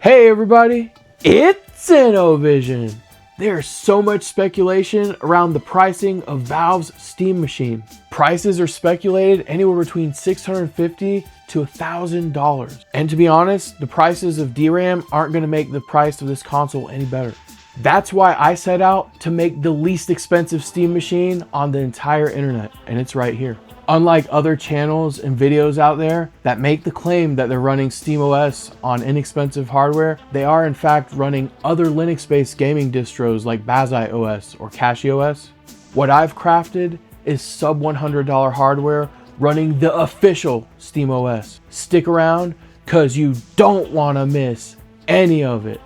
Hey everybody, it's Innovision. There's so much speculation around the pricing of Valve's Steam machine. Prices are speculated anywhere between $650 to $1,000. And to be honest, the prices of DRAM aren't going to make the price of this console any better. That's why I set out to make the least expensive Steam machine on the entire internet, and it's right here. Unlike other channels and videos out there that make the claim that they're running SteamOS on inexpensive hardware, they are in fact running other Linux-based gaming distros like Bazi OS or CachyOS. What I've crafted is sub $100 hardware running the official SteamOS. Stick around, cause you don't wanna miss any of it.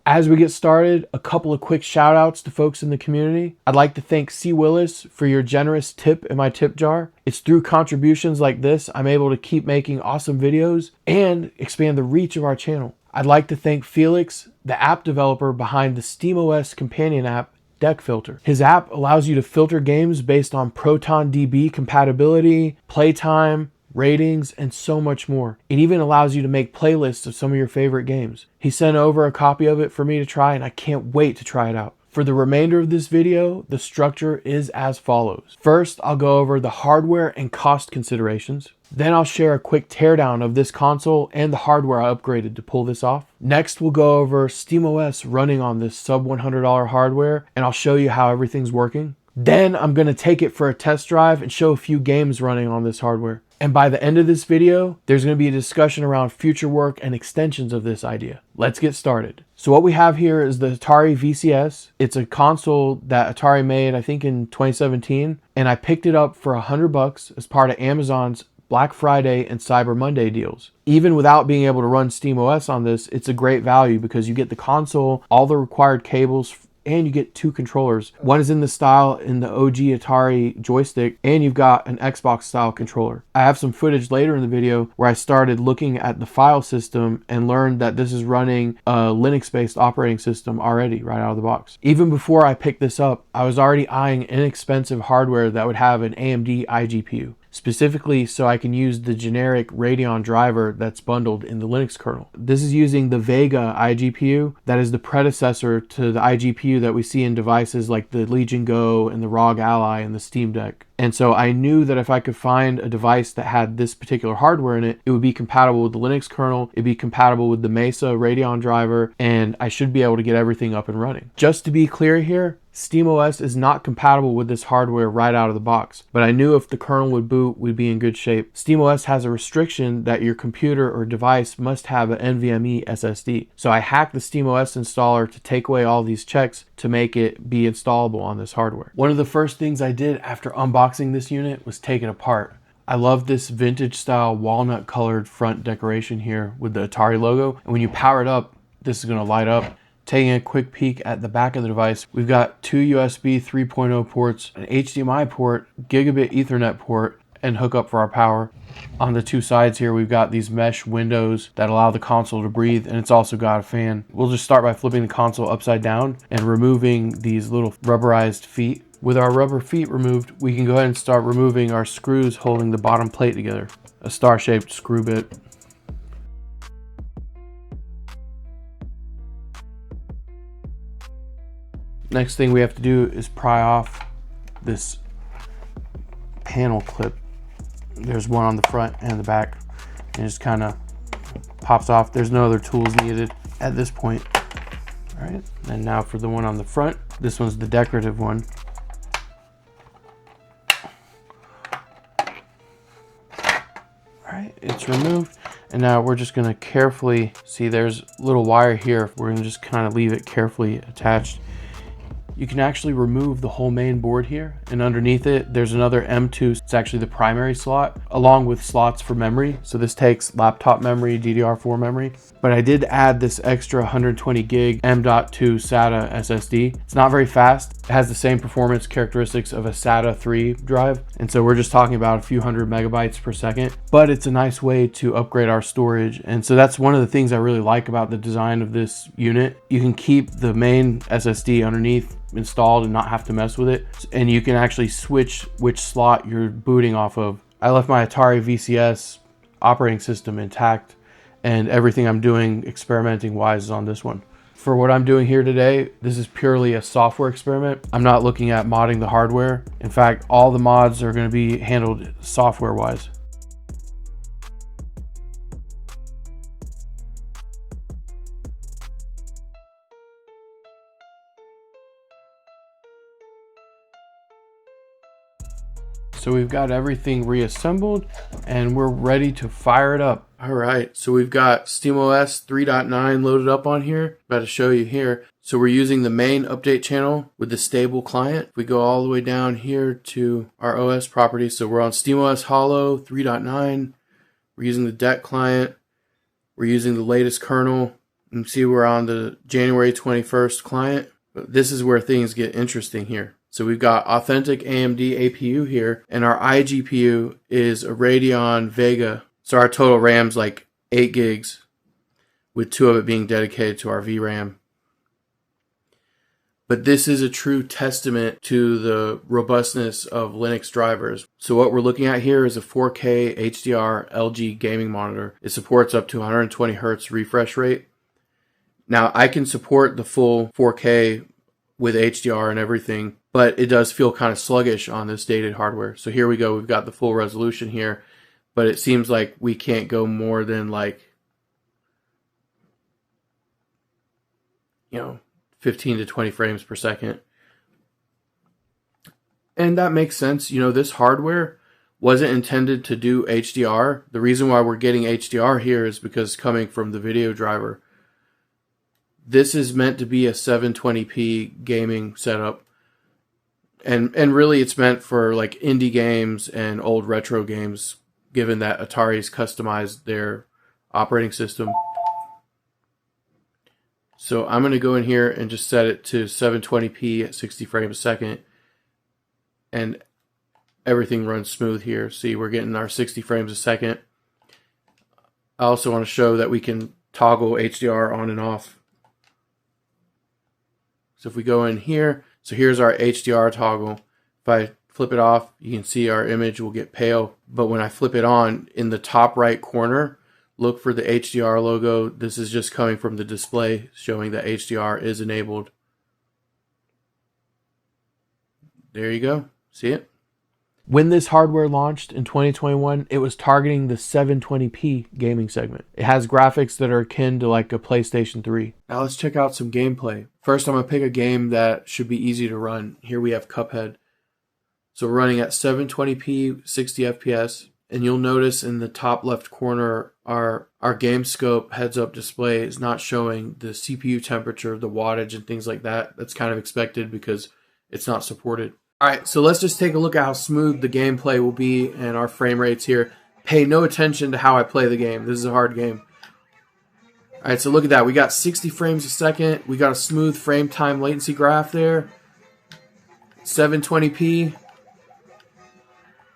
As we get started, a couple of quick shout outs to folks in the community. I'd like to thank C. Willis for your generous tip in my tip jar. It's through contributions like this I'm able to keep making awesome videos and expand the reach of our channel. I'd like to thank Felix, the app developer behind the SteamOS companion app, Deck Filter. His app allows you to filter games based on ProtonDB compatibility, playtime, ratings, and so much more. It even allows you to make playlists of some of your favorite games. He sent over a copy of it for me to try, and I can't wait to try it out. For the remainder of this video, the structure is as follows. First, I'll go over the hardware and cost considerations. Then I'll share a quick teardown of this console and the hardware I upgraded to pull this off. Next, we'll go over SteamOS running on this sub $100 hardware, and I'll show you how everything's working. Then I'm going to take it for a test drive and show a few games running on this hardware. And by the end of this video, there's going to be a discussion around future work and extensions of this idea. Let's get started. So what we have here is the Atari VCS. It's a console that Atari made, I think in 2017. And I picked it up for $100 as part of Amazon's Black Friday and Cyber Monday deals. Even without being able to run SteamOS on this, it's a great value because you get the console, all the required cables, and you get two controllers. One is in the style in the OG Atari joystick, and you've got an Xbox style controller. I have some footage later in the video where I started looking at the file system and learned that this is running a Linux-based operating system already right out of the box. Even before I picked this up, I was already eyeing inexpensive hardware that would have an AMD iGPU. Specifically so I can use the generic Radeon driver that's bundled in the Linux kernel. This is using the Vega iGPU that is the predecessor to the iGPU that we see in devices like the Legion Go and the ROG Ally and the Steam Deck. And so I knew that if I could find a device that had this particular hardware in it, it would be compatible with the Linux kernel, it'd be compatible with the Mesa Radeon driver, and I should be able to get everything up and running. Just to be clear here, SteamOS is not compatible with this hardware right out of the box, but I knew if the kernel would boot, we'd be in good shape. SteamOS has a restriction that your computer or device must have an NVMe SSD. So I hacked the SteamOS installer to take away all these checks to make it be installable on this hardware. One of the first things I did after unboxing this unit was take it apart. I love this vintage style walnut colored front decoration here with the Atari logo, and when you power it up, this is going to light up. Taking a quick peek at the back of the device, we've got two USB 3.0 ports, an HDMI port, gigabit Ethernet port, and hookup for our power. On the two sides here, we've got these mesh windows that allow the console to breathe, and it's also got a fan. We'll just start by flipping the console upside down and removing these little rubberized feet. With our rubber feet removed, we can go ahead and start removing our screws holding the bottom plate together. A star-shaped screw bit. Next thing we have to do is pry off this panel clip. There's one on the front and the back, and it just kind of pops off. There's no other tools needed at this point. All right, and now for the one on the front. This one's the decorative one. All right, it's removed. And now we're just gonna carefully, see there's a little wire here. We're gonna just kind of leave it carefully attached. You can actually remove the whole main board here, and underneath it there's another M2. It's actually the primary slot along with slots for memory. So this takes laptop memory, DDR4 memory, but I did add this extra 120 gig M.2 SATA SSD. It's not very fast. It has the same performance characteristics of a SATA 3 drive, and so we're just talking about a few hundred megabytes per second, but it's a nice way to upgrade our storage. And so that's one of the things I really like about the design of this unit. You can keep the main SSD underneath installed and not have to mess with it, and you can actually switch which slot you're booting off of. I left my Atari VCS operating system intact, and everything I'm doing experimenting wise is on this one. For what I'm doing here today, this is purely a software experiment. I'm not looking at modding the hardware. In fact, all the mods are going to be handled software wise. So we've got everything reassembled and we're ready to fire it up. All right, so we've got SteamOS 3.9 loaded up on here. About to show you here. So we're using the main update channel with the stable client. We go all the way down here to our OS properties. So we're on SteamOS Hollow 3.9. We're using the DEC client. We're using the latest kernel. You can see we're on the January 21st client. But this is where things get interesting here. So we've got authentic AMD APU here, and our iGPU is a Radeon Vega. So our total RAM's like 8 gigs, with 2 of it being dedicated to our VRAM. But this is a true testament to the robustness of Linux drivers. So what we're looking at here is a 4K HDR LG gaming monitor. It supports up to 120 Hertz refresh rate. Now I can support the full 4K with HDR and everything, but it does feel kind of sluggish on this dated hardware. So here we go, we've got the full resolution here, but it seems like we can't go more than like, 15 to 20 frames per second. And that makes sense. This hardware wasn't intended to do HDR. The reason why we're getting HDR here is because coming from the video driver. This is meant to be a 720p gaming setup. And really it's meant for like indie games and old retro games, given that Atari's customized their operating system. So I'm going to go in here and just set it to 720p at 60 frames a second. And everything runs smooth here. See, we're getting our 60 frames a second. I also want to show that we can toggle HDR on and off. So if we go in here, so here's our HDR toggle. If I flip it off, you can see our image will get pale. But when I flip it on, in the top right corner, look for the HDR logo. This is just coming from the display showing that HDR is enabled. There you go. See it? When this hardware launched in 2021, it was targeting the 720p gaming segment. It has graphics that are akin to like a PlayStation 3. Now let's check out some gameplay. First, I'm going to pick a game that should be easy to run. Here we have Cuphead. So we're running at 720p, 60 FPS. And you'll notice in the top left corner, our game scope heads-up display is not showing the CPU temperature, the wattage, and things like that. That's kind of expected because it's not supported. All right, so let's just take a look at how smooth the gameplay will be and our frame rates here. Pay no attention to how I play the game. This is a hard game. All right, so look at that. We got 60 frames a second. We got a smooth frame time latency graph there. 720p.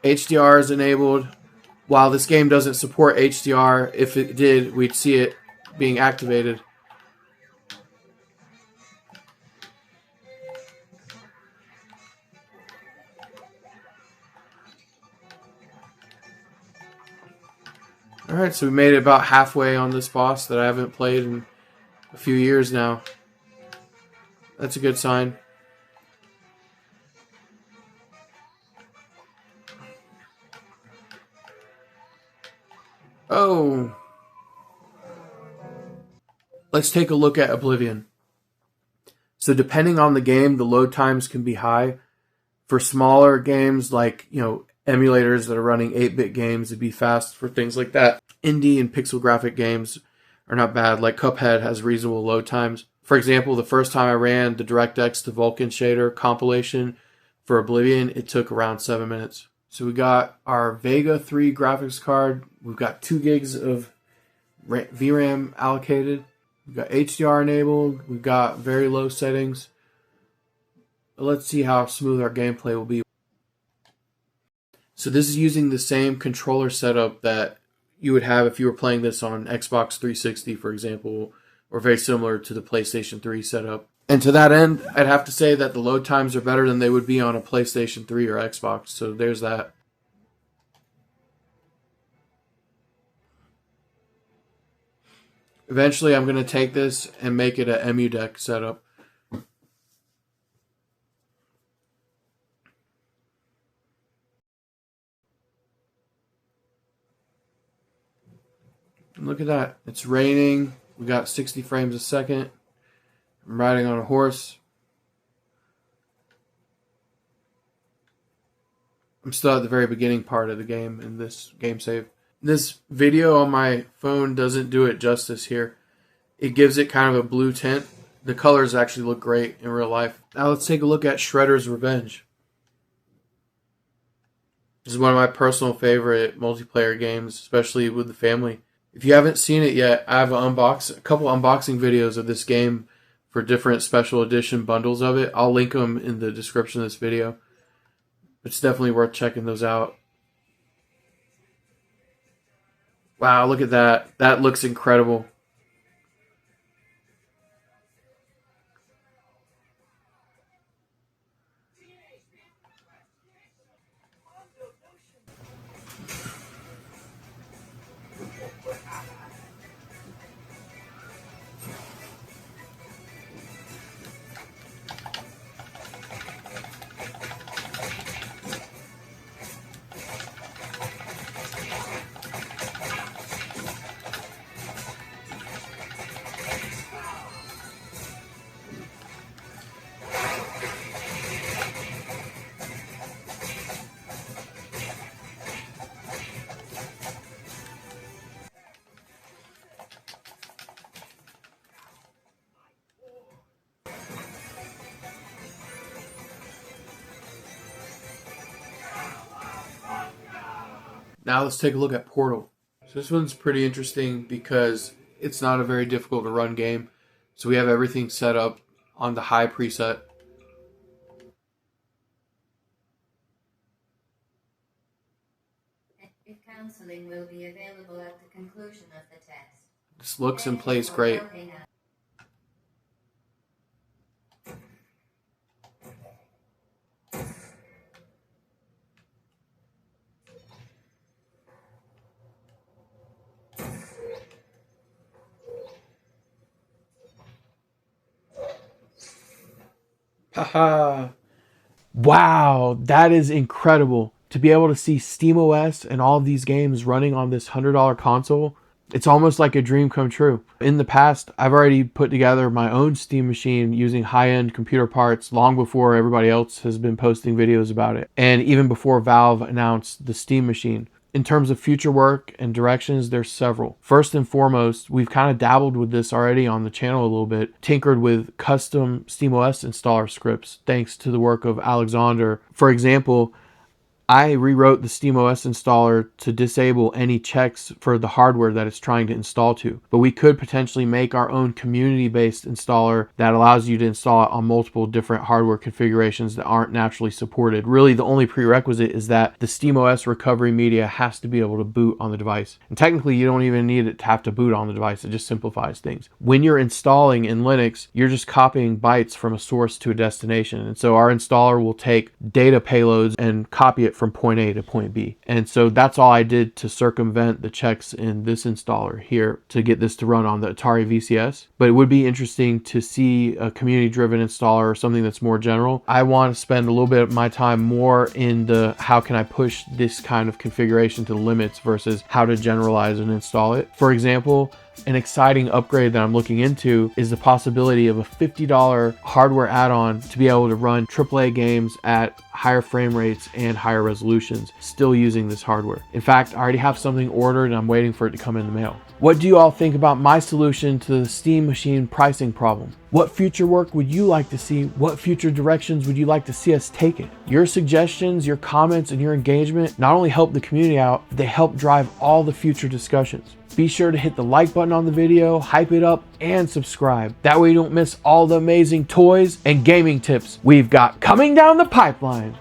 HDR is enabled. While this game doesn't support HDR, if it did, we'd see it being activated. Alright, so we made it about halfway on this boss that I haven't played in a few years now. That's a good sign. Oh. Let's take a look at Oblivion. So depending on the game, the load times can be high. For smaller games like, emulators that are running 8-bit games, it'd be fast for things like that. Indie and pixel graphic games are not bad. Like Cuphead has reasonable load times. For example, the first time I ran the DirectX to Vulkan shader compilation for Oblivion, it took around 7 minutes. So we got our Vega 3 graphics card. We've got 2 gigs of VRAM allocated. We've got HDR enabled. We've got very low settings. Let's see how smooth our gameplay will be. So this is using the same controller setup that you would have if you were playing this on Xbox 360, for example, or very similar to the PlayStation 3 setup. And to that end, I'd have to say that the load times are better than they would be on a PlayStation 3 or Xbox. So there's that. Eventually I'm going to take this and make it a MU deck setup. And look at that. It's raining. We got 60 frames a second. I'm riding on a horse. I'm still at the very beginning part of the game in this game save. This video on my phone doesn't do it justice here. It gives it kind of a blue tint. The colors actually look great in real life. Now let's take a look at Shredder's Revenge. This is one of my personal favorite multiplayer games, especially with the family. If you haven't seen it yet, I have a couple unboxing videos of this game for different special edition bundles of it. I'll link them in the description of this video. It's definitely worth checking those out. Wow, look at that. That looks incredible. Now let's take a look at Portal. So this one's pretty interesting because it's not a very difficult to run game. So we have everything set up on the high preset. If counseling will be available at the conclusion of the test. This looks and plays great. Haha. Wow, that is incredible. To be able to see SteamOS and all of these games running on this $100 console, it's almost like a dream come true. In the past, I've already put together my own Steam machine using high-end computer parts long before everybody else has been posting videos about it, and even before Valve announced the Steam machine. In terms of future work and directions, there's several. First and foremost, we've kind of dabbled with this already on the channel a little bit, tinkered with custom SteamOS installer scripts, thanks to the work of Alexander. For example, I rewrote the SteamOS installer to disable any checks for the hardware that it's trying to install to. But we could potentially make our own community-based installer that allows you to install it on multiple different hardware configurations that aren't naturally supported. Really, the only prerequisite is that the SteamOS recovery media has to be able to boot on the device. And technically, you don't even need it to have to boot on the device. It just simplifies things. When you're installing in Linux, you're just copying bytes from a source to a destination. And so our installer will take data payloads and copy it from point A to point B. And so that's all I did to circumvent the checks in this installer here to get this to run on the Atari VCS. But it would be interesting to see a community-driven installer or something that's more general. I want to spend a little bit of my time more in the how can I push this kind of configuration to the limits versus how to generalize and install it. For example, an exciting upgrade that I'm looking into is the possibility of a $50 hardware add-on to be able to run AAA games at higher frame rates and higher resolutions, still using this hardware. In fact, I already have something ordered and I'm waiting for it to come in the mail. What do you all think about my solution to the Steam machine pricing problem? What future work would you like to see? What future directions would you like to see us take it? Your suggestions, your comments, and your engagement not only help the community out, they help drive all the future discussions. Be sure to hit the like button on the video, hype it up, and subscribe. That way you don't miss all the amazing toys and gaming tips we've got coming down the pipeline.